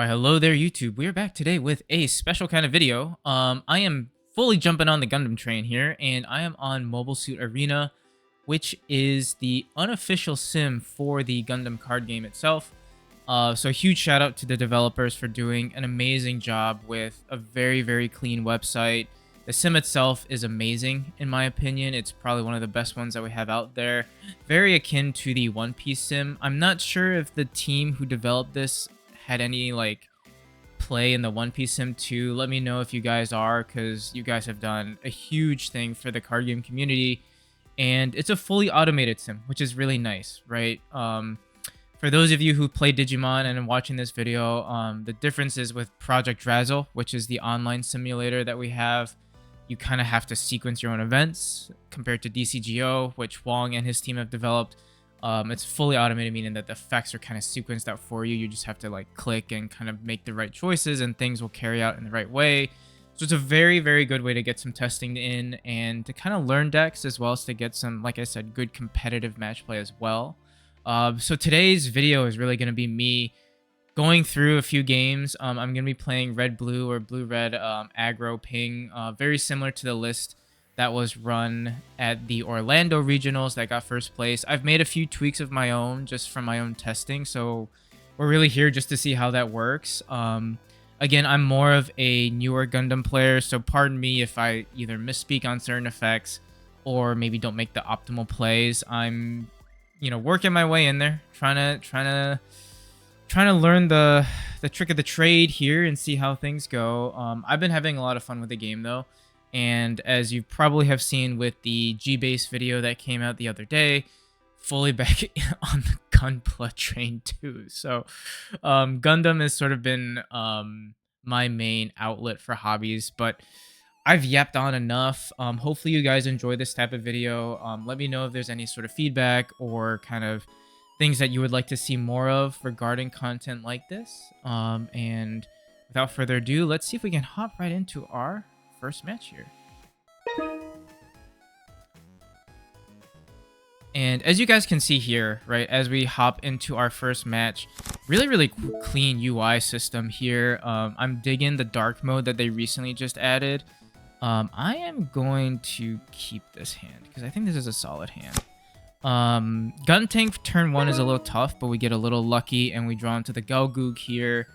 Why, hello there, YouTube. We are back today with a special kind of video. I am fully jumping on the Gundam train here, and I am on Mobile Suit Arena, which is the unofficial sim for the Gundam card game itself. So a huge shout out to the developers for doing an amazing job with a very, very clean website. The sim itself is amazing, in my opinion. It's probably one of the best ones that we have out there. Very akin to the One Piece sim. I'm not sure if the team who developed this had any play in the One Piece sim too. Let me know if you guys are, because you guys have done a huge thing for the card game community, and it's a fully automated sim, which is really nice, right? For those of you who play Digimon and are watching this video, the differences with Project Drazzle, which is the online simulator that we have, you kind of have to sequence your own events compared to DCGO, which Wong and his team have developed. It's fully automated, meaning that the effects are kind of sequenced out for you. You just have to click and kind of make the right choices, and things will carry out in the right way. So it's a very, very good way to get some testing in and to kind of learn decks, as well as to get some, like I said, good competitive match play as well. So today's video is really going to be me going through a few games. I'm going to be playing Red Blue or Blue Red Aggro Ping, very similar to the list that was run at the Orlando regionals that got first place. I've made a few tweaks of my own just from my own testing, so we're really here just to see how that works. Again, I'm more of a newer Gundam player, so pardon me if I either misspeak on certain effects or maybe don't make the optimal plays. I'm, working my way in there, trying to learn the trick of the trade here and see how things go. I've been having a lot of fun with the game though. And as you probably have seen with the G-Base video that came out the other day, fully back on the Gunpla train too. So Gundam has sort of been my main outlet for hobbies, but I've yapped on enough. Hopefully you guys enjoy this type of video. Let me know if there's any sort of feedback or kind of things that you would like to see more of regarding content like this. And without further ado, let's see if we can hop right into our first match here. And as you guys can see here, right, as we hop into our first match, really clean UI system here. I'm digging the dark mode that they recently just added. I am going to keep this hand because I think this is a solid hand. Gun Tank turn 1 is a little tough, but we get a little lucky and we draw into the Gelgoog here,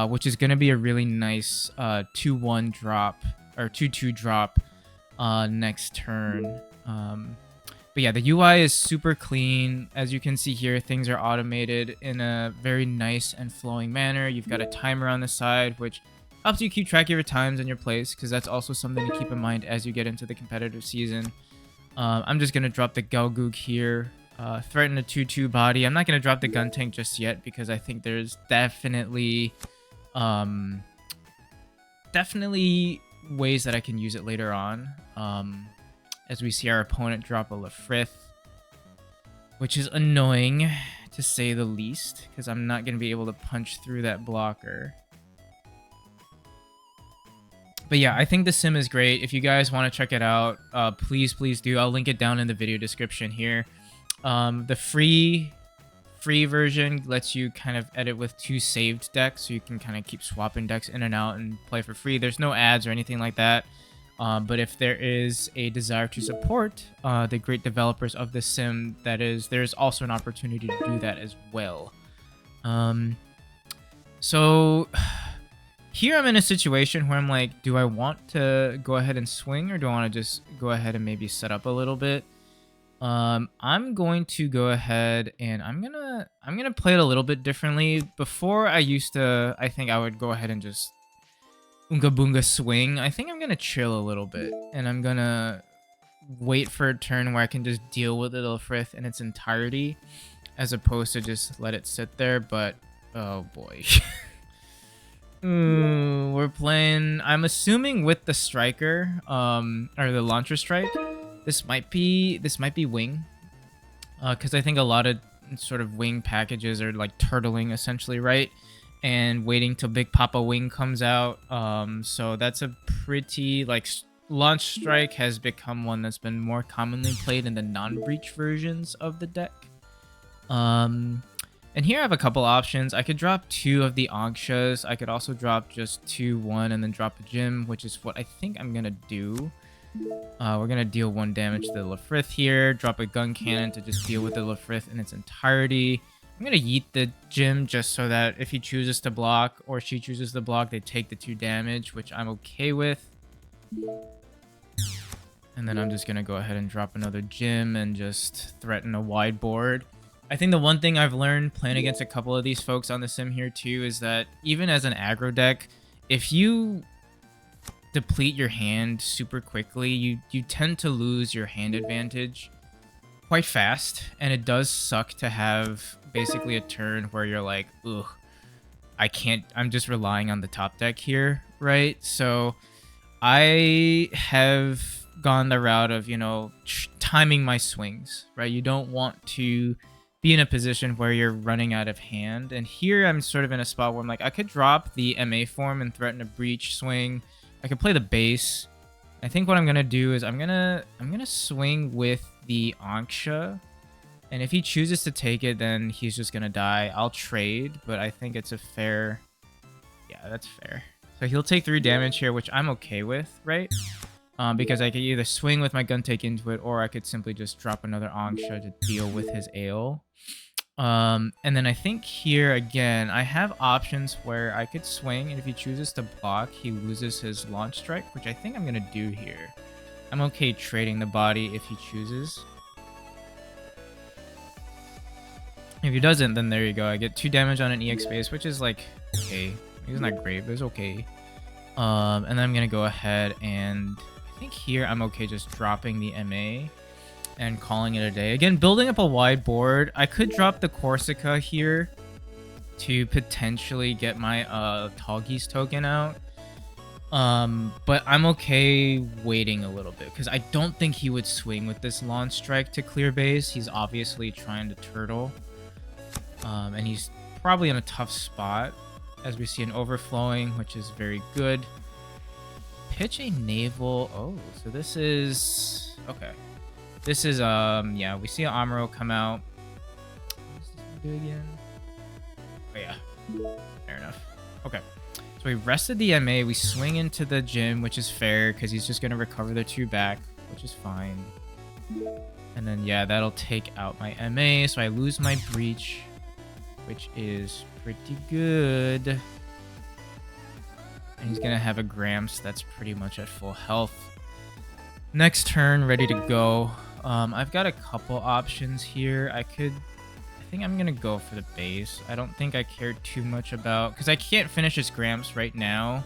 which is going to be a really nice 2-1 drop or 2-2 drop next turn. But yeah, the UI is super clean. As you can see here, things are automated in a very nice and flowing manner. You've got a timer on the side, which helps you keep track of your times and your plays, because that's also something to keep in mind as you get into the competitive season. I'm just going to drop the Gelgoog here, threaten a 2-2 body. I'm not going to drop the Gun Tank just yet, because I think there's definitely ways that I can use it later on. As we see our opponent drop a Lafrith, which is annoying to say the least, because I'm not going to be able to punch through that blocker. But yeah, I think the sim is great. If you guys want to check it out, please do. I'll link it down in the video description here. The free version lets you kind of edit with 2 saved decks, so you can kind of keep swapping decks in and out and play for free. There's no ads or anything like that. But if there is a desire to support the great developers of this sim, there's also an opportunity to do that as well. So here I'm in a situation where I'm like, do I want to go ahead and swing, or do I want to just go ahead and maybe set up a little bit? I'm going to go ahead and I'm gonna play it a little bit differently. Before I think I would go ahead and just Unga Boonga swing. I think I'm gonna chill a little bit, and I'm gonna wait for a turn where I can just deal with the Lafrith in its entirety, as opposed to just let it sit there. But oh boy. Ooh, we're playing, I'm assuming, with the striker, or the launcher strike. This might be wing, because I think a lot of sort of wing packages are like turtling essentially, right? And waiting till Big Papa Wing comes out. So that's a pretty, launch strike has become one that's been more commonly played in the non-breach versions of the deck. And here I have a couple options. I could drop 2 of the Anxas. I could also drop just 2, 1, and then drop a gym, which is what I think I'm going to do. We're going to deal 1 damage to the Lafrith here. Drop a gun cannon to just deal with the Lafrith in its entirety. I'm going to yeet the gym just so that if he chooses to block or she chooses to block, they take the 2 damage, which I'm okay with. And then I'm just going to go ahead and drop another gym and just threaten a wide board. I think the one thing I've learned playing against a couple of these folks on the sim here too is that even as an aggro deck, if you deplete your hand super quickly, you tend to lose your hand advantage quite fast, and it does suck to have basically a turn where you're like, ugh, I'm just relying on the top deck here, right? So I have gone the route of, you know, timing my swings, right? You don't want to be in a position where you're running out of hand. And here I'm sort of in a spot where I'm like, I could drop the MA form and threaten a breach swing. I could play the base. I think what I'm gonna do is I'm gonna swing with the Anxia. And if he chooses to take it, then he's just gonna die. I'll trade, but I think it's a fair... Yeah, that's fair. So he'll take 3 damage here, which I'm okay with, right? Because I could either swing with my gun take into it, or I could simply just drop another Anxia to deal with his ale. And then I think here, again, I have options where I could swing, and if he chooses to block, he loses his launch strike, which I think I'm going to do here. I'm okay trading the body if he chooses. If he doesn't, then there you go. I get 2 damage on an EX base, which is like, okay. It's not great, but it's okay. And then I'm going to go ahead and... I think here I'm okay just dropping the MA and calling it a day. Again, building up a wide board. I could drop the Corsica here to potentially get my Tallgeese token out. But I'm okay waiting a little bit because I don't think he would swing with this launch strike to clear base. He's obviously trying to turtle. And he's probably in a tough spot as we see an overflowing, which is very good. Pitch a naval. Oh, so this is okay. This is yeah, we see an Amuro come out. What does this one do again? Oh yeah, fair enough. Okay, so we rested the MA. We swing into the gym, which is fair because he's just gonna recover the 2 back, which is fine. And then yeah, that'll take out my MA, so I lose my breach, which is pretty good. And he's going to have a Gramps that's pretty much at full health. Next turn, ready to go. I've got a couple options here. I think I'm going to go for the base. I don't think I care too much about... Because I can't finish his Gramps right now.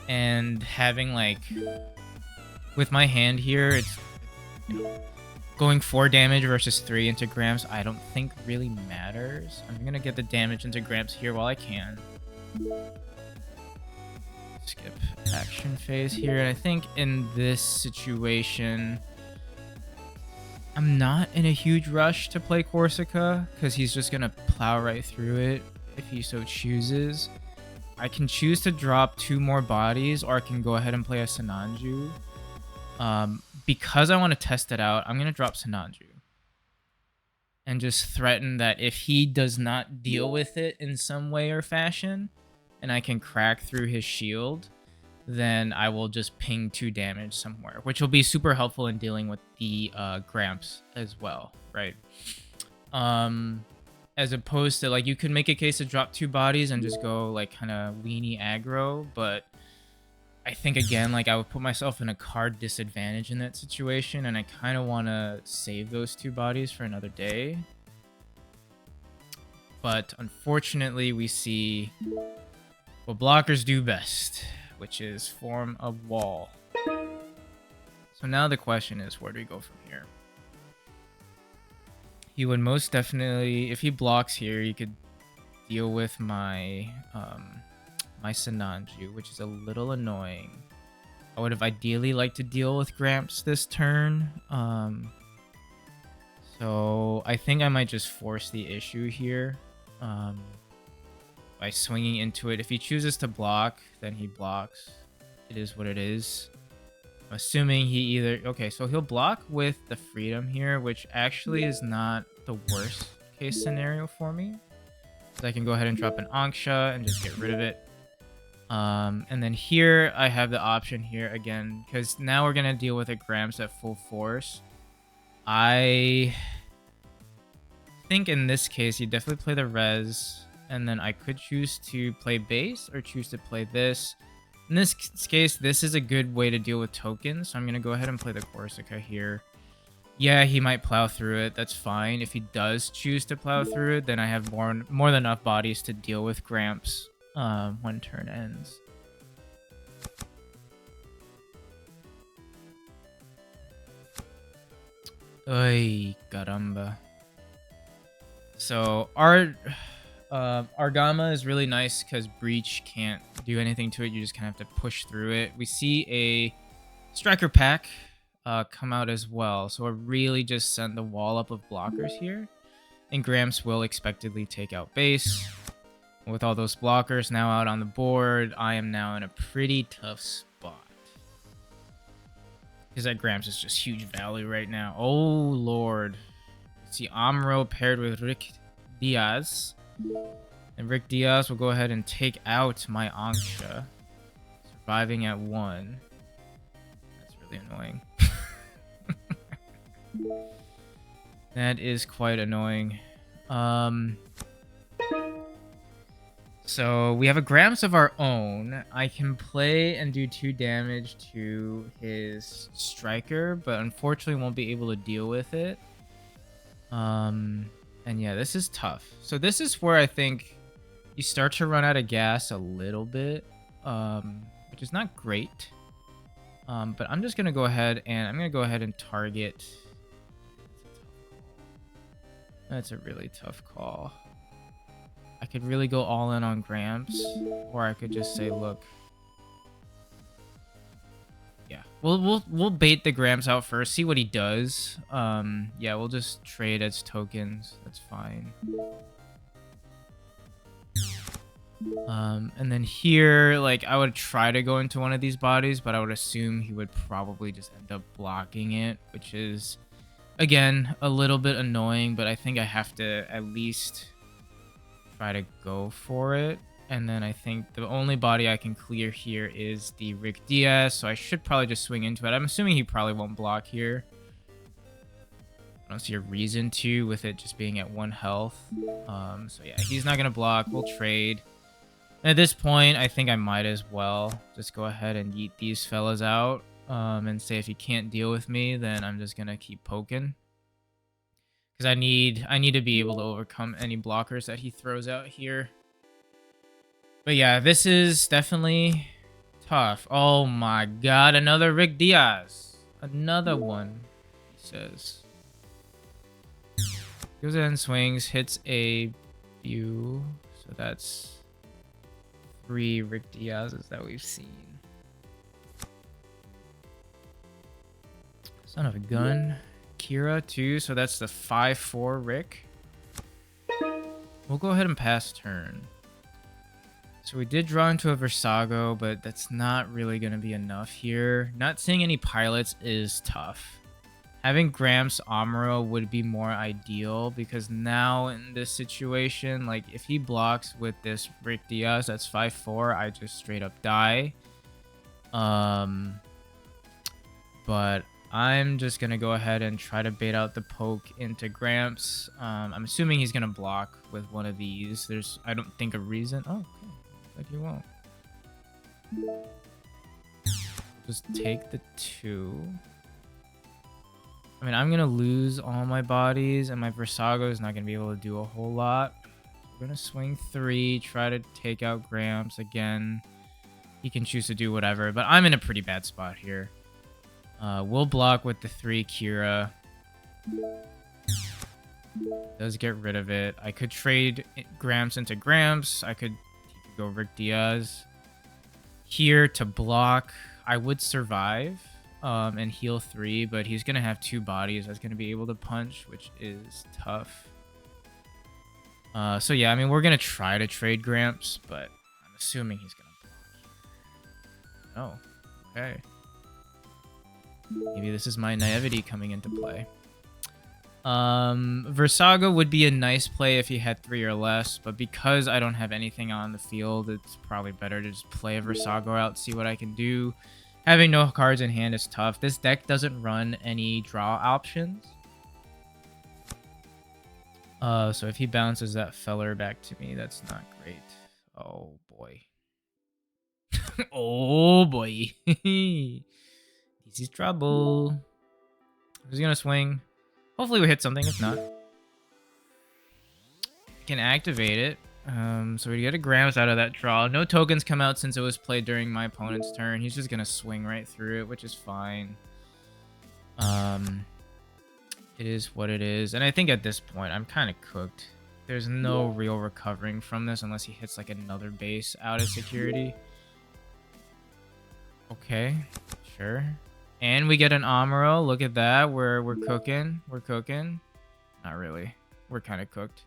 And having, like... With my hand here, it's... You know, going 4 damage versus 3 into Gramps, I don't think really matters. I'm going to get the damage into Gramps here while I can. Skip action phase here, and I think in this situation I'm not in a huge rush to play Corsica because he's just gonna plow right through it if he so chooses. I can choose to drop 2 more bodies, or I can go ahead and play a Sinanju. Because I want to test it out, I'm gonna drop Sinanju and just threaten that if he does not deal with it in some way or fashion, and I can crack through his shield, then I will just ping 2 damage somewhere, which will be super helpful in dealing with the Gramps as well, right? As opposed to, like, you could make a case to drop 2 bodies and just go, like, kind of weenie aggro, but I think, again, like, I would put myself in a card disadvantage in that situation, and I kind of want to save those 2 bodies for another day. But unfortunately, we see... what blockers do best, which is form a wall. So now the question is, where do we go from here? He would most definitely, if he blocks here, he could deal with my my Sinanju, which is a little annoying. I would have ideally liked to deal with Gramps this turn. So I think I might just force the issue here. By swinging into it. If he chooses to block, then he blocks. It is what it is. I'm assuming he either... Okay, so he'll block with the freedom here, which actually is not the worst case scenario for me. So I can go ahead and drop an Anksha and just get rid of it. And then here I have the option here again, because now we're gonna deal with a Gramps at full force. I think in this case you definitely play the res, and then I could choose to play base or choose to play this. In this case, this is a good way to deal with tokens, so I'm gonna go ahead and play the Corsica here. Yeah, he might plow through it. That's fine. If he does choose to plow through it, then I have more than enough bodies to deal with Gramps when turn ends. Ay, caramba. So our Argama is really nice because Breach can't do anything to it. You just kind of have to push through it. We see a Striker pack come out as well. So it really just sent the wall up of blockers here. And Gramps will expectedly take out base. With all those blockers now out on the board, I am now in a pretty tough spot. Because that Gramps is just huge value right now. Oh, Lord. See Amro paired with Rick Diaz. And Rick Diaz will go ahead and take out my Anksha. Surviving at 1. That's really annoying. That is quite annoying. So we have a Gramps of our own. I can play and do 2 damage to his Striker, but unfortunately won't be able to deal with it. And yeah, this is tough. So this is where I think you start to run out of gas a little bit, which is not great. But I'm just gonna go ahead and target. That's a really tough call. I could really go all in on Gramps, or I could just say, look. Yeah, we'll bait the Gramps out first, see what he does. Yeah, we'll just trade as tokens. That's fine. And then here, like, I would try to go into one of these bodies, but I would assume he would probably just end up blocking it, which is, again, a little bit annoying, but I think I have to at least try to go for it. And then I think the only body I can clear here is the Rick Diaz, so I should probably just swing into it. I'm assuming he probably won't block here. I don't see a reason to, with it just being at 1 health. So yeah, he's not gonna block. We'll trade. And at this point, I think I might as well just go ahead and yeet these fellas out, and say if he can't deal with me, then I'm just gonna keep poking. Because I need to be able to overcome any blockers that he throws out here. But yeah, this is definitely tough. Oh my god, another Rick Diaz. Another one, he says. Goes in, swings, hits a few. So that's 3 Rick Diaz's that we've seen. Son of a gun. Kira too, so that's the 5-4 Rick. We'll go ahead and pass turn. So we did draw into a Versago, but that's not really going to be enough here. Not seeing any pilots is tough. Having Gramps Amuro would be more ideal, because now in this situation, like, if he blocks with this Rick Diaz, that's 5-4, I just straight up die. But I'm just going to go ahead and try to bait out the poke into Gramps. I'm assuming he's going to block with one of these. There's, I don't think, a reason. Oh, okay. Like he won't. Just take the 2. I mean, I'm going to lose all my bodies, and my Versago is not going to be able to do a whole lot. We're going to swing 3, try to take out Gramps again. He can choose to do whatever, but I'm in a pretty bad spot here. We'll block with the 3 Kira. Does get rid of it. I could trade Gramps into Gramps. I could go Rick Diaz here to block. I would survive and heal 3, but he's going to have 2 bodies that's going to be able to punch, which is tough. So yeah, I mean, we're going to try to trade Gramps, but I'm assuming he's going to block. Oh, okay. Maybe this is my naivety coming into play. Versaga would be a nice play if he had 3 or less, but because I don't have anything on the field, it's probably better to just play a Versaga out, see what I can do. Having no cards in hand is tough. This deck doesn't run any draw options. So if he bounces that feller back to me, that's not great. Oh boy. Oh boy. This is trouble. Who's gonna swing? Hopefully we hit something. If not, can activate it. So we get a Grams out of that draw. No tokens come out since it was played during my opponent's turn. He's just gonna swing right through it, which is fine. It is what it is. And I think at this point, I'm kind of cooked. There's no real recovering from this unless he hits like another base out of security. Okay, sure. And we get an Amuro. Look at that. We're cooking. We're cooking. Not really. We're kind of cooked.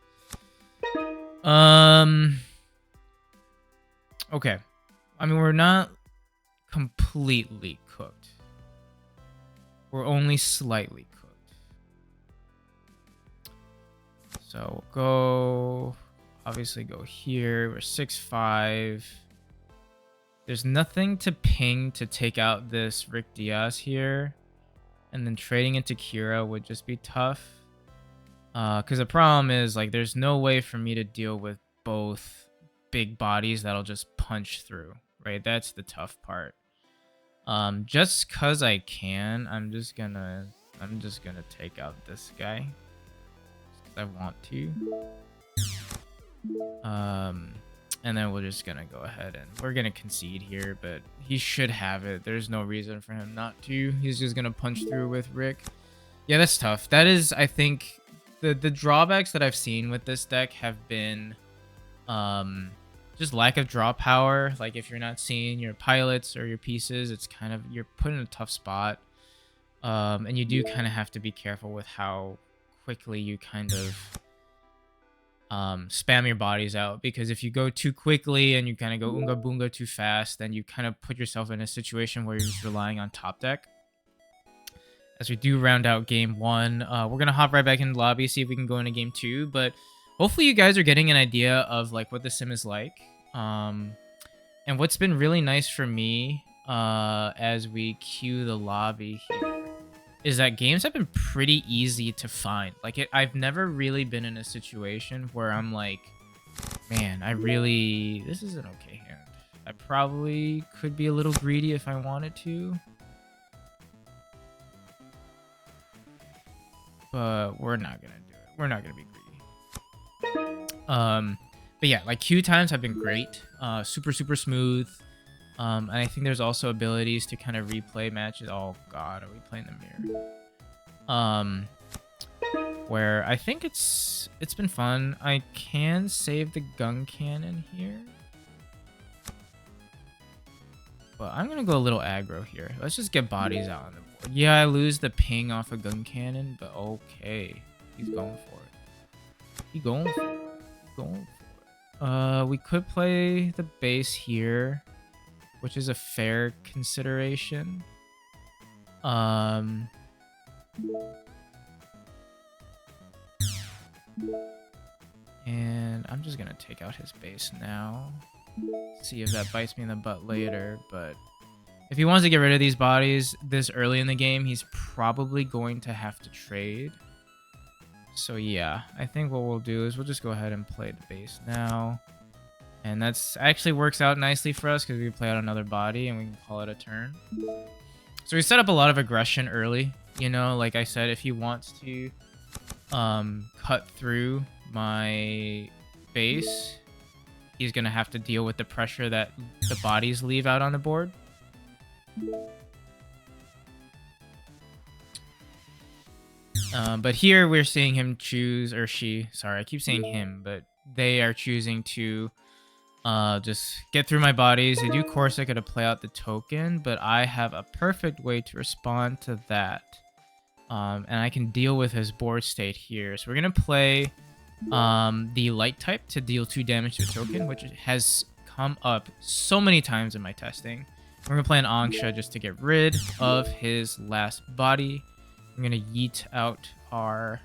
Okay. I mean, we're not completely cooked. We're only slightly cooked. So we'll go, obviously go here. We're 6-5. There's nothing to ping to take out this Rick Diaz here. And then trading into Kira would just be tough. Because the problem is, like, there's no way for me to deal with both big bodies that'll just punch through, right? That's the tough part. Just because I can, I'm just gonna take out this guy. I want to. And then we're just gonna go ahead and we're gonna concede here, but he should have it. There's no reason for him not to. He's just gonna punch through with Rick. Yeah, that's tough. That is, I think, the drawbacks that I've seen with this deck have been just lack of draw power. Like if you're not seeing your pilots or your pieces, it's kind of, you're put in a tough spot. And you do kind of have to be careful with how quickly you kind of spam your bodies out, because if you go too quickly and you kind of go unga boonga too fast, then you kind of put yourself in a situation where you're just relying on top deck. As we do round out game 1, we're gonna hop right back into the lobby, see if we can go into game 2, but hopefully you guys are getting an idea of like what the sim is like. And what's been really nice for me as we queue the lobby here is that games have been pretty easy to find. Like, I've never really been in a situation where I'm like, man, this is an okay hand. I probably could be a little greedy if I wanted to. But we're not gonna do it. We're not gonna be greedy. But yeah, like queue times have been great. Super smooth. And I think there's also abilities to kind of replay matches. Oh god, are we playing the mirror? Where I think it's been fun. I can save the gun cannon here, but I'm gonna go a little aggro here. Let's just get bodies out on the board. Yeah, I lose the ping off a gun cannon, but okay, he's going for it. He's going for it. He's going for it. We could play the base here, which is a fair consideration. And I'm just gonna take out his base now. See if that bites me in the butt later, but if he wants to get rid of these bodies this early in the game, he's probably going to have to trade. So yeah, I think what we'll do is we'll just go ahead and play the base now. And that's actually works out nicely for us because we play out another body and we can call it a turn. So we set up a lot of aggression early. You know, like I said, if he wants to cut through my base, he's going to have to deal with the pressure that the bodies leave out on the board. But here we're seeing him choose, or she, sorry, I keep saying him, but they are choosing to just get through my bodies. They do Corsica to play out the token, but I have a perfect way to respond to that. And I can deal with his board state here. So we're going to play the light type to deal 2 damage to a token, which has come up so many times in my testing. We're going to play an Angsha just to get rid of his last body. I'm going to yeet out our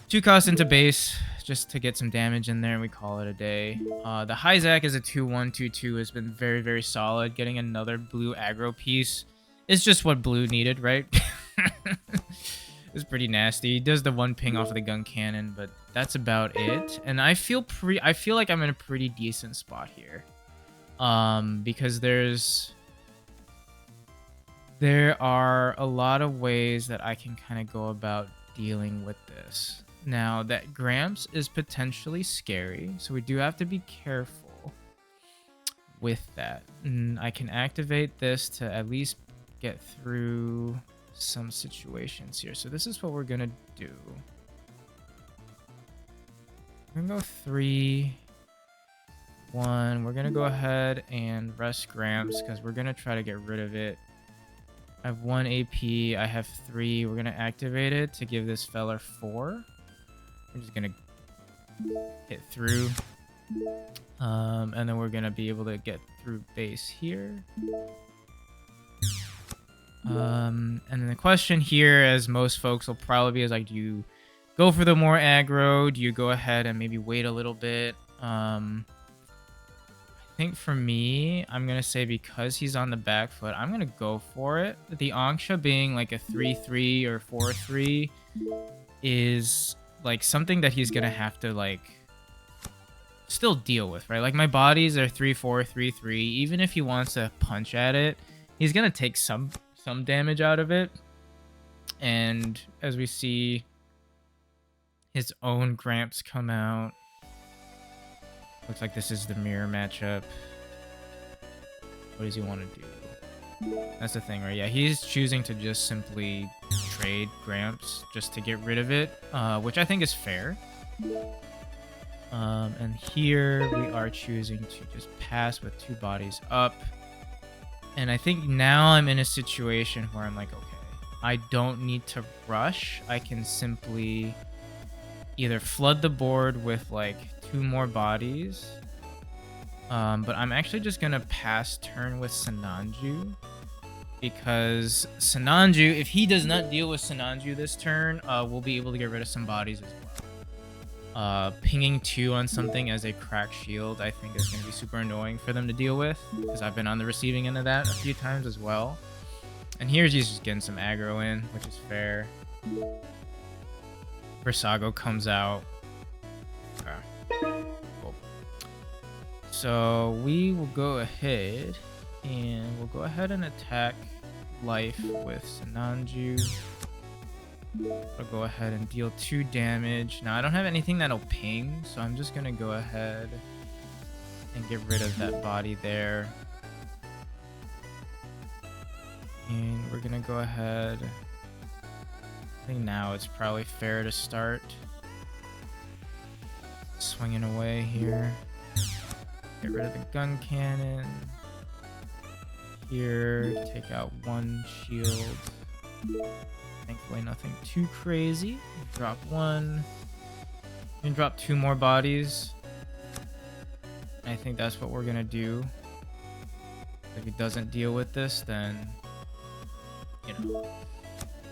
2 costs into base just to get some damage in there, and we call it a day. The Hyzak is a 2-1-2-2, has been very, very solid. Getting another blue aggro piece is just what blue needed, right? It's pretty nasty. He does the 1 ping off of the gun cannon, but that's about it. And I feel like I'm in a pretty decent spot here. Because there are a lot of ways that I can kind of go about dealing with this. Now, that Gramps is potentially scary, so we do have to be careful with that. And I can activate this to at least get through some situations here. So this is what we're gonna do. We're gonna go 3, 1. We're gonna go ahead and rest Gramps because we're gonna try to get rid of it. I have 1 AP. I have 3. We're gonna activate it to give this fella 4. I'm just gonna hit through, and then we're gonna be able to get through base here. And then the question here, as most folks will probably be, is like, do you go for the more aggro? Do you go ahead and maybe wait a little bit? I think for me, I'm gonna say because he's on the back foot, I'm gonna go for it. The Anksha being like a 3-3 or 4-3 is like something that he's gonna have to like still deal with, right? Like my bodies are 3-4, 3-3. Even if he wants to punch at it, he's gonna take some damage out of it. And as we see his own Gramps come out, looks like this is the mirror matchup. What does he want to do? That's the thing, right? Yeah, he's choosing to just simply trade Gramps just to get rid of it, which I think is fair. And here we are choosing to just pass with 2 bodies up. And I think now I'm in a situation where I'm like, okay, I don't need to rush. I can simply either flood the board with like 2 more bodies. But I'm actually just going to pass turn with Sinanju. Because Sinanju, if he does not deal with Sinanju this turn, we'll be able to get rid of some bodies as well. Pinging 2 on something as a cracked shield, I think is going to be super annoying for them to deal with. Because I've been on the receiving end of that a few times as well. And here's he's just getting some aggro in, which is fair. Versago comes out. Okay. Cool. So we will go ahead and we'll go ahead and attack life with Sinanju. I'll go ahead and deal 2 damage. Now I don't have anything that'll ping, so I'm just gonna go ahead and get rid of that body there. And we're gonna go ahead. I think now it's probably fair to start swinging away here. Get rid of the gun cannon. Here, take out 1 shield. Thankfully nothing too crazy. Drop 1. And drop 2 more bodies. I think that's what we're gonna do. If he doesn't deal with this, then you know,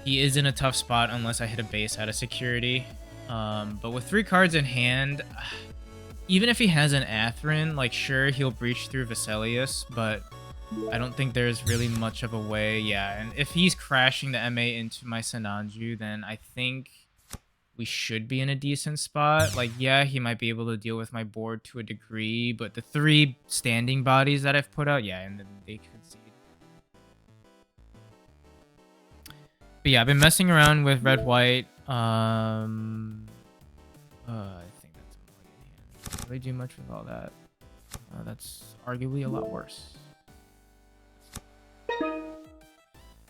he is in a tough spot unless I hit a base out of security. But with 3 cards in hand, even if he has an Atherin, like sure, he'll breach through Vesalius, but I don't think there's really much of a way. Yeah, and if he's crashing the MA into my Sinanju, then I think we should be in a decent spot. Like, yeah, he might be able to deal with my board to a degree, but the 3 standing bodies that I've put out, yeah, and then they concede. But yeah, I've been messing around with red-white. I think that's a mulligan hand. Don't really do much with all that. That's arguably a lot worse.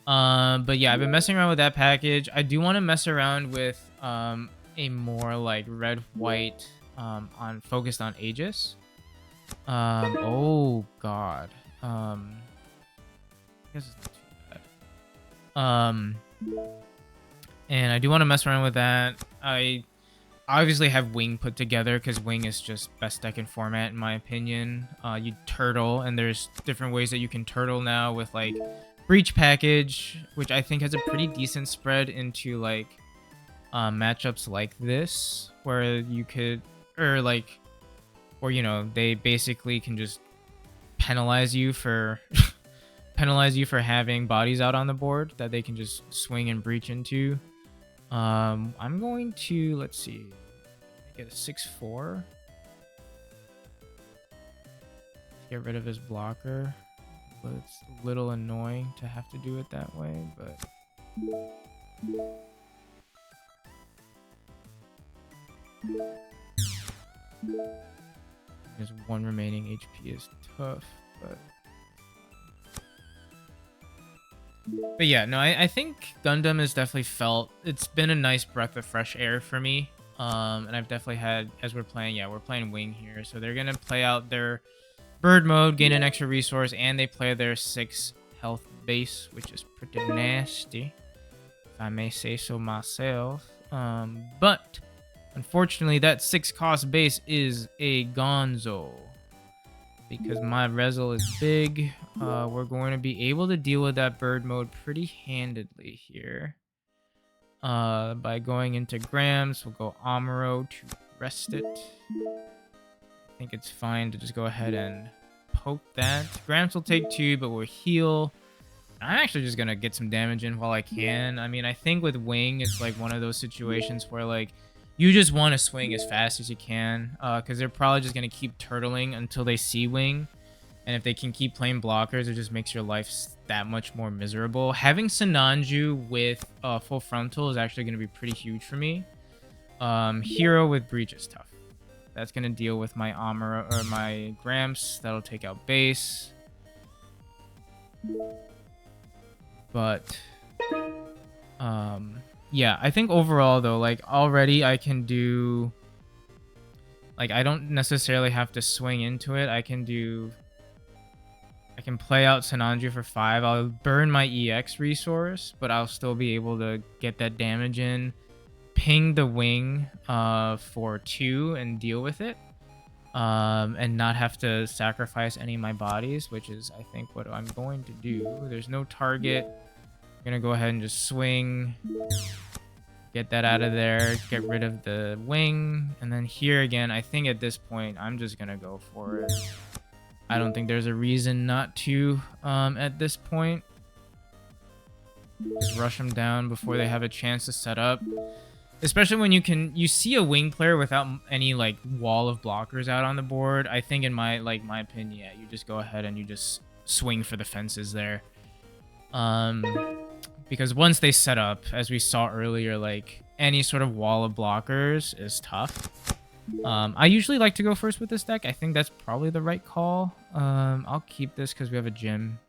But yeah, I've been messing around with that package. I do want to mess around with a more like red-white focused on Aegis. Oh god. I guess it's not too bad. And I do want to mess around with that. I obviously have Wing put together because Wing is just best deck in format in my opinion. You turtle, and there's different ways that you can turtle now with like Breach package, which I think has a pretty decent spread into like matchups like this, where you could, or like, or you know, they basically can just penalize you for penalize you for having bodies out on the board that they can just swing and breach into. I'm going to, let's see, get a 6/4. Get rid of his blocker. But it's a little annoying to have to do it that way, but there's one remaining HP is tough, but yeah, no, I think Gundam has definitely felt, it's been a nice breath of fresh air for me. And I've definitely had, as we're playing, yeah, we're playing Wing here, so they're gonna play out their bird mode, gain an extra resource, and they play their 6 health base, which is pretty nasty, if I may say so myself. But unfortunately, that 6 cost base is a gonzo, because my Rezel is big. We're going to be able to deal with that bird mode pretty handedly here. By going into Grams, we'll go Amuro to rest it. I think it's fine to just go ahead and poke that. Grams will take 2, but we'll heal. I'm actually just gonna get some damage in while I can. I mean, I think with Wing, it's like one of those situations where like you just want to swing as fast as you can, because they're probably just gonna keep turtling until they see Wing. And if they can keep playing blockers, it just makes your life that much more miserable. Having Sananju with full frontal is actually going to be pretty huge for me. Hero with breach is tough. That's going to deal with my Amuro, or my Gramps. That'll take out base. But yeah, I think overall though, like already I can do, like I don't necessarily have to swing into it. I can play out Sananju for 5. I'll burn my EX resource, but I'll still be able to get that damage in. Ping the Wing for 2 and deal with it. And not have to sacrifice any of my bodies, which is, I think, what I'm going to do. There's no target. I'm going to go ahead and just swing. Get that out of there. Get rid of the Wing. And then here again, I think at this point, I'm just going to go for it. I don't think there's a reason not to at this point. Just rush them down before they have a chance to set up. Especially when you see a Wing player without any like wall of blockers out on the board. I think in my opinion, yeah, you just go ahead and you just swing for the fences there. Because once they set up, as we saw earlier, like any sort of wall of blockers is tough. I usually like to go first with this deck. I think that's probably the right call. I'll keep this because we have a Jim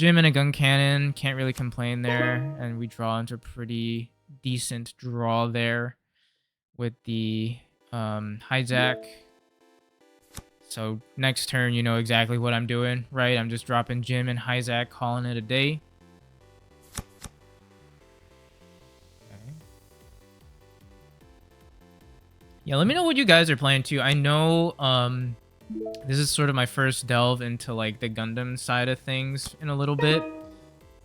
and a gun cannon. Can't really complain there, and we draw into a pretty decent draw there with the hijack. So next turn, you know exactly what I'm doing, right? I'm just dropping Jim and hijack, calling it a day. Yeah, let me know what you guys are playing too. I know this is sort of my first delve into like the Gundam side of things in a little bit.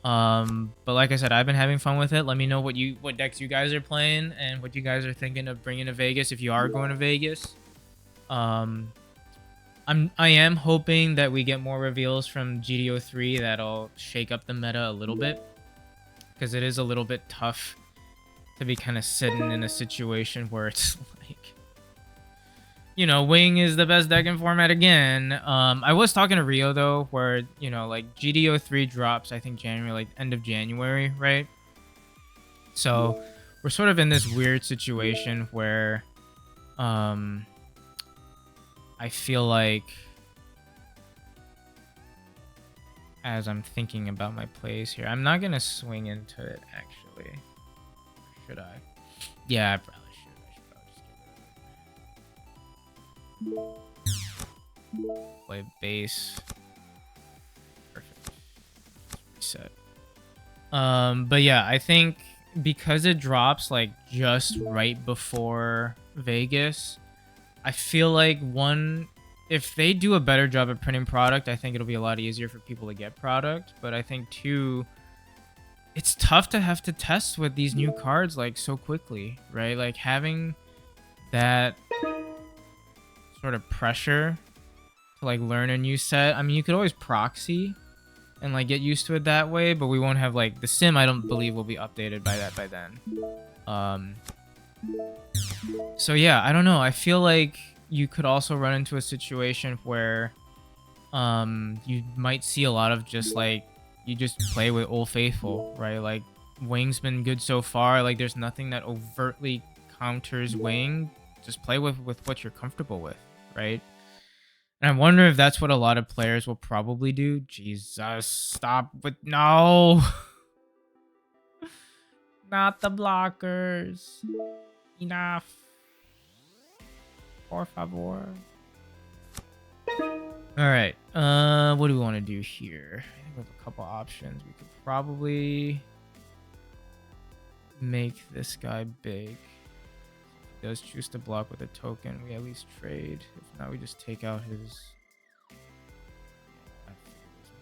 But like I said, I've been having fun with it. Let me know what decks you guys are playing and what you guys are thinking of bringing to Vegas if you are going to Vegas. I am hoping that we get more reveals from GD-03 that'll shake up the meta a little bit, because it is a little bit tough to be kind of sitting in a situation where it's like, you know, Wing is the best deck in format again. I was talking to Rio though, where, you know, like GD-03 drops, I think January, like end of January, right? So we're sort of in this weird situation where I feel like, as I'm thinking about my plays here, I'm not gonna swing into it actually. Should I? Yeah, I probably should. I should probably just get rid of it. Play base. Perfect. Reset. But yeah, I think because it drops like just right before Vegas, I feel like if they do a better job of printing product, I think it'll be a lot easier for people to get product. But I think two, it's tough to have to test with these new cards like so quickly, right? Like having that sort of pressure to like learn a new set. I mean, you could always proxy and like get used to it that way, but we won't have like the sim. I don't believe will be updated by then. So yeah, I don't know. I feel like you could also run into a situation where you might see a lot of just like you just play with Old Faithful, right? Like Wing's been good so far. Like there's nothing that overtly counters Wing. Just play with what you're comfortable with, right? And I wonder if that's what a lot of players will probably do. Jesus, stop with no. Not the blockers. Enough. Por favor. Alright. What do we want to do here? I think we have a couple options. We could probably make this guy big. If he does choose to block with a token, we at least trade. If not, we just take out his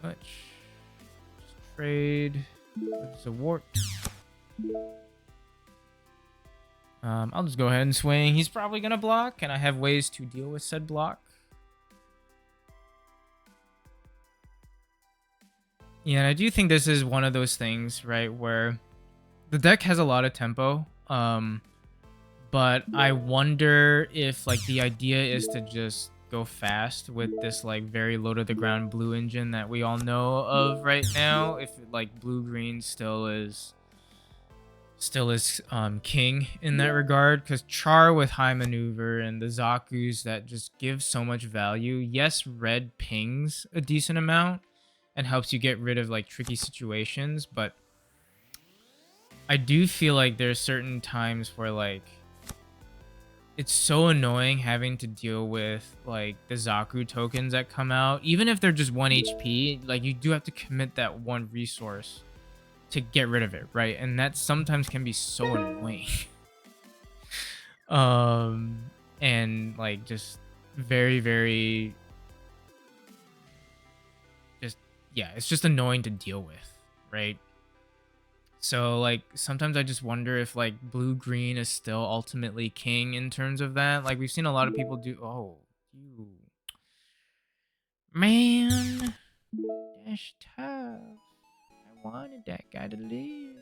much. Just trade with the warp. I'll just go ahead and swing. He's probably gonna block, and I have ways to deal with said block. Yeah, and I do think this is one of those things, right, where the deck has a lot of tempo. But I wonder if like the idea is to just go fast with this like very low to the ground blue engine that we all know of right now. If like blue green still is king in that regard, because Char with high maneuver and the Zaku's that just give so much value. Yes, red pings a decent amount and helps you get rid of like tricky situations, but I do feel like there's certain times where like it's so annoying having to deal with like the Zaku tokens that come out. Even if they're just 1 HP, like you do have to commit that one resource to get rid of it, right? And that sometimes can be so annoying. And like just very, very just, yeah, it's just annoying to deal with, right? So like sometimes I just wonder if like blue green is still ultimately king in terms of that. Like we've seen a lot of people do. Oh, you man, that's tough. I wanted that guy to leave.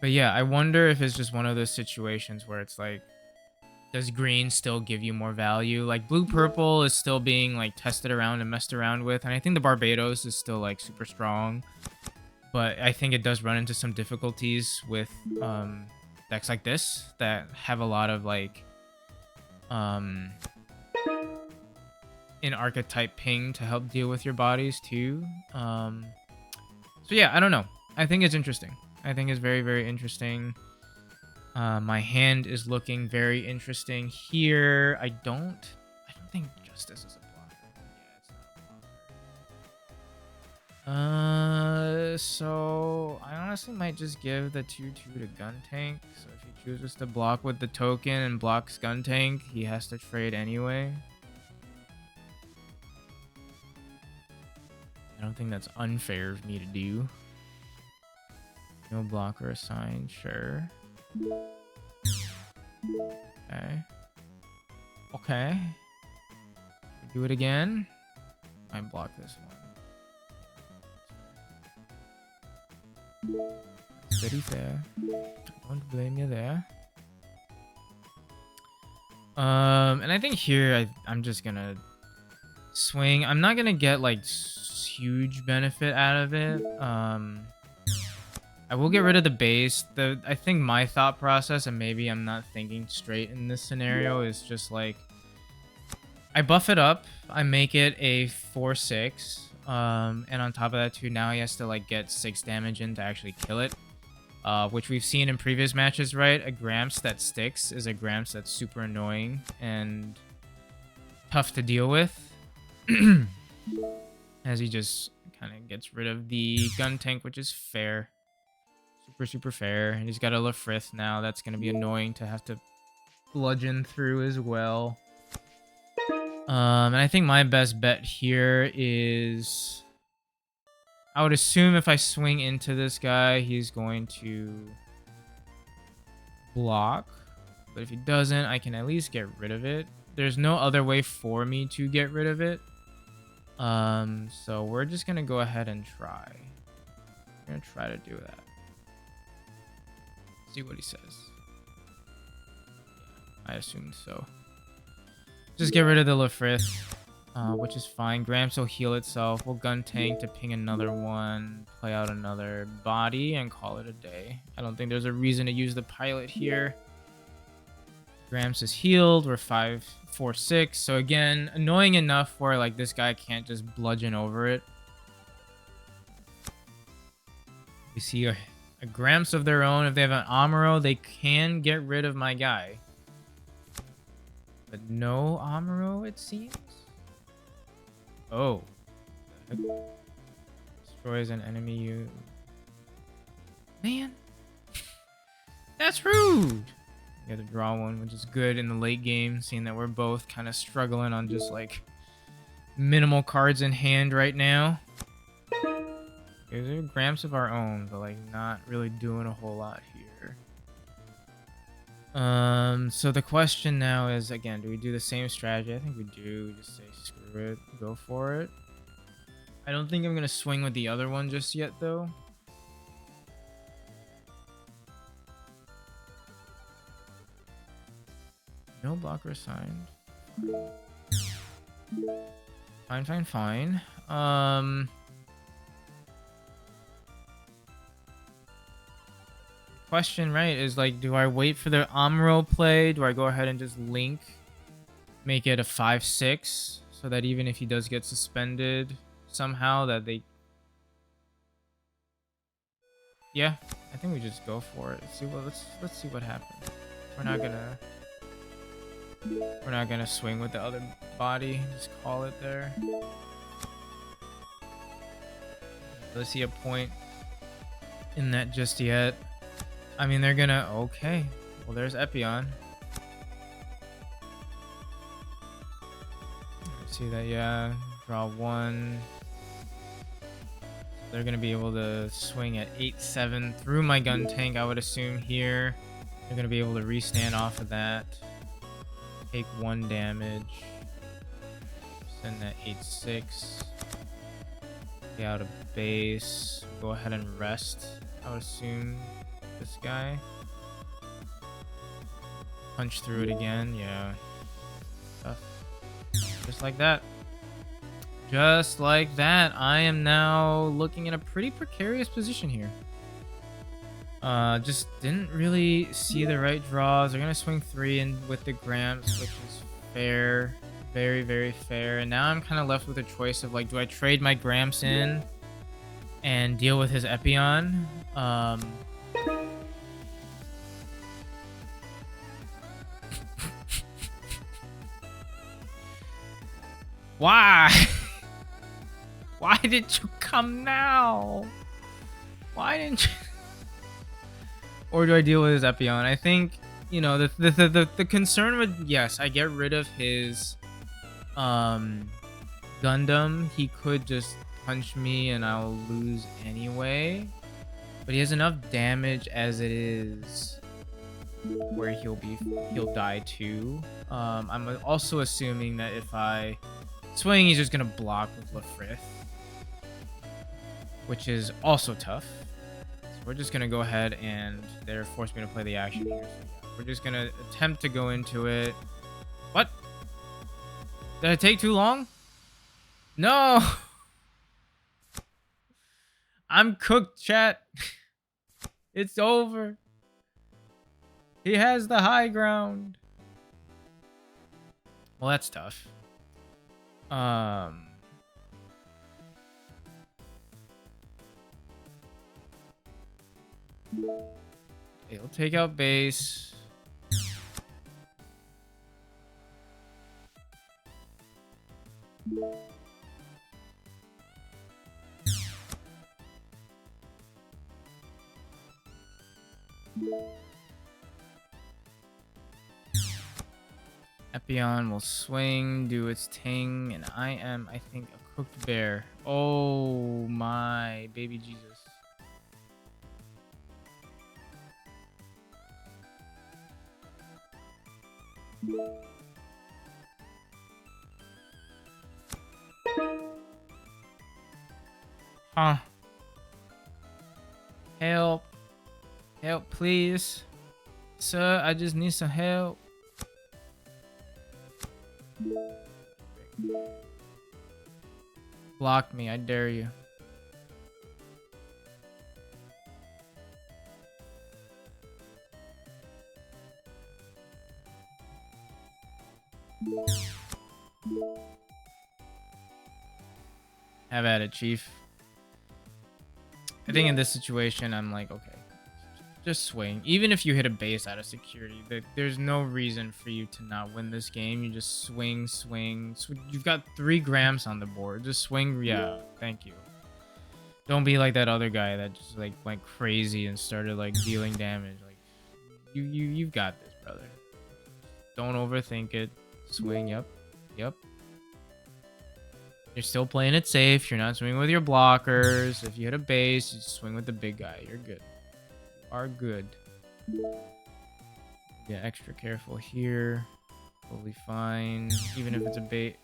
But yeah, I wonder if it's just one of those situations where it's like, does green still give you more value? Like blue purple is still being like tested around and messed around with, and I think the Barbados is still like super strong, but I think it does run into some difficulties with decks like this that have a lot of like in archetype ping to help deal with your bodies too. So yeah, I don't know. I think it's interesting. I think it's very, very interesting. My hand is looking very interesting here. I don't think Justice is a blocker. Yeah, it's not a blocker. So I honestly might just give the 2/2 to Gun Tank. So if he chooses to block with the token and blocks Gun Tank, he has to trade anyway. I don't think that's unfair of me to do. No blocker assigned, sure. Okay. Do it again. I block this one. Very fair. I don't blame you there. And I think here I'm just gonna swing. I'm not gonna get like huge benefit out of it. I will get rid of the base. I think my thought process, and maybe I'm not thinking straight in this scenario, is just like I buff it up, I make it a 4/6, and on top of that too, now he has to like get 6 damage in to actually kill it, which we've seen in previous matches, right? A Gramps that sticks is a Gramps that's super annoying and tough to deal with, as he just kind of gets rid of the Gun Tank, which is fair. Super fair. And he's got a Lafrith now. That's going to be annoying to have to bludgeon through as well. And I think my best bet here is... I would assume if I swing into this guy, he's going to block. But if he doesn't, I can at least get rid of it. There's no other way for me to get rid of it. So we're just going to go ahead and try. We're going to try to do that. See what he says. I assumed so. Just get rid of the Lafrith, which is fine. Gramps will heal itself. We'll gun tank to ping another one, play out another body, and call it a day. I don't think there's a reason to use the pilot here. Gramps is healed. We're 5, 4, 6. So again, annoying enough where like this guy can't just bludgeon over it. We see a Gramps of their own. If they have an Amuro, they can get rid of my guy. But no Amuro, it seems. Oh. Destroys an enemy you... Man. That's rude. You have to draw one, which is good in the late game, seeing that we're both kind of struggling on just like minimal cards in hand right now. There's a Gramps of our own, but like not really doing a whole lot here. So the question now is, again, do we do the same strategy? I think we do. We just say screw it, go for it. I don't think I'm gonna swing with the other one just yet though. No blocker assigned. Fine, fine, fine. Question, right, is like, do I wait for the Amuro play? Do I go ahead and just link, make it a 5-6, so that even if he does get suspended somehow, that they... Yeah, I think we just go for it. Let's see what happens. We're not gonna swing with the other body. Just call it there. Let's see a point in that just yet. I mean, they're gonna... Okay. Well, there's Epyon. See that? Yeah. Draw one. They're gonna be able to swing at 8-7 through my gun tank, I would assume here. They're gonna be able to restand off of that. Take 1 damage. Send that 8-6. Get out of base. Go ahead and rest, I would assume. This guy. Punch through it again. Yeah. Tough. Just like that. Just like that. I am now looking in a pretty precarious position here. Just didn't really see the right draws. They're gonna swing 3 in with the Gramps, which is fair. Very, very fair. And now I'm kind of left with a choice of like, do I trade my Gramps in and deal with his Epyon? Why? Why did you come now? Why didn't you? Or do I deal with his Epyon? I think, you know, the concern with, yes, I get rid of his Gundam. He could just punch me and I'll lose anyway. But he has enough damage as it is where he'll die too. I'm also assuming that if I swing, he's just gonna block with Lafrith, which is also tough. So we're just gonna go ahead and they're forced me to play the action here. So yeah, we're just gonna attempt to go into it. What? Did it take too long? No! I'm cooked, chat. It's over. He has the high ground. Well, that's tough. He'll take out base. Epyon will swing, do its ting, and I am, I think, a cooked bear. Oh my baby Jesus. Huh. Help. Help, please. Sir, I just need some help. Block me, I dare you. Have at it, Chief. I think in this situation, I'm like, okay, just swing. Even if you hit a base out of security, there's no reason for you to not win this game. You just swing. You've got 3 grams on the board. Just swing. Yeah, thank you. Don't be like that other guy that just like went crazy and started like dealing damage. Like you've got this, brother. Don't overthink it. Swing. Yep. You're still playing it safe. You're not swinging with your blockers. If you hit a base, you swing with the big guy. You're good. You are good. Yeah, extra careful here. Totally fine. Even if it's a bait.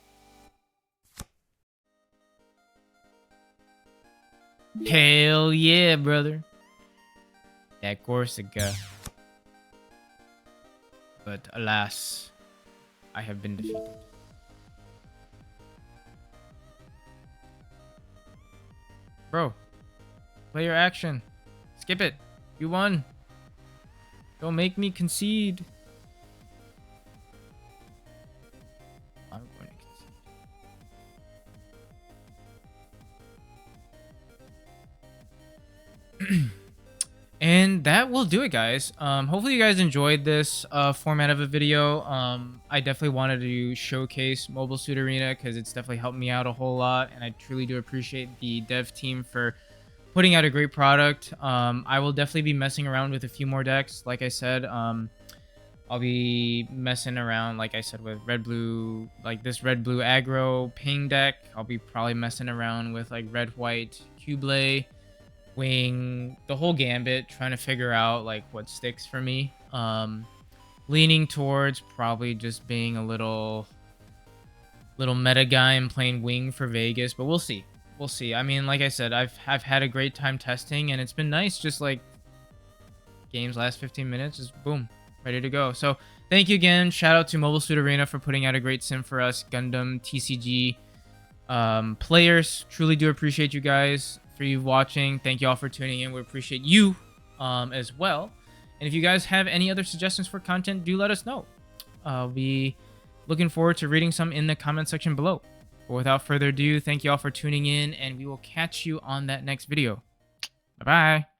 Hell yeah, brother. That Corsica. But alas, I have been defeated. Bro, play your action. Skip it. You won. Don't make me concede. I'm going to concede. And that will do it, guys. Hopefully you guys enjoyed this format of a video. I definitely wanted to showcase Mobile Suit Arena because it's definitely helped me out a whole lot, and I truly do appreciate the dev team for putting out a great product. I will definitely be messing around with a few more decks. Like I said, I'll be messing around, like I said, with red-blue, like this red-blue aggro ping deck. I'll be probably messing around with like red-white Cublé, wing, the whole gambit, trying to figure out like what sticks for me. Leaning towards probably just being a little meta guy and playing wing for Vegas, but we'll see. We'll see. I mean, like I said, I've had a great time testing, and it's been nice. Just like games last 15 minutes, just boom, ready to go. So thank you again. Shout out to Mobile Suit Arena for putting out a great sim for us Gundam TCG players. Truly do appreciate you guys for you watching. Thank you all for tuning in. We appreciate you as well. And if you guys have any other suggestions for content, do let us know. I'll be looking forward to reading some in the comment section below. But without further ado, thank you all for tuning in, and we will catch you on that next video. Bye-bye.